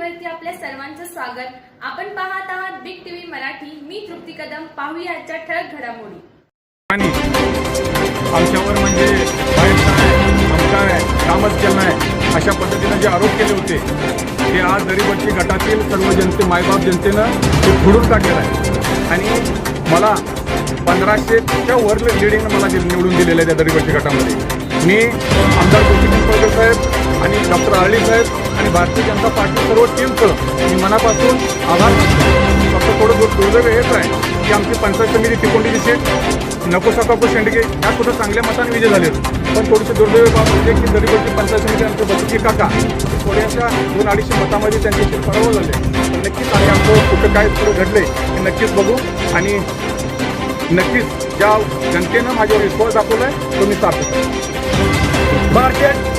चॅनलवरती आपल्या सर्वांचं स्वागत. आपण पाहत आहात बिग टीव्ही मराठी. मी तृप्ती कदम. पाहूया आजच्या ठळक घडामोडी. आमच्यावर म्हणजे कामच केलं नाही अशा पद्धतीने जे आरोप केले होते ते आज दरीबच्ची गटातील सर्व जनते मायबाप जनतेनं ते फोडून टाकलेलं आहे. आणि मला 1500च्या वर लिडिंगनं मला निवडून दिलेलं आहे त्या दरीबच्ची गटामध्ये. मी आमदार गोपीचंद साहेब आणि डॉक्टर आरळी साहेब आणि भारतीय जनता पार्टी सर्व टीमचं मी मनापासून आभार मानतो. फक्त थोडं दुर्दैव हेच आहे की आमची पंचायत समिती तिकोंडीची सीट नकोसा काकू शेंडगे ह्या सुद्धा चांगल्या मताने विजय झाले. पण थोडीशी दुर्दैव बाब म्हणजे की दरीबच्ची पंचायत समिती आमचे बसकी काका थोड्याशा 200-250 मतामध्ये त्यांचे सीट पराभव झाले. पण नक्कीच आम्ही आमचं कुठं काय पुढं घडले हे नक्कीच बघू आणि नक्कीच ज्या जनतेनं माझ्यावर विश्वास दाखवलाय तो मी साथ. मार्केट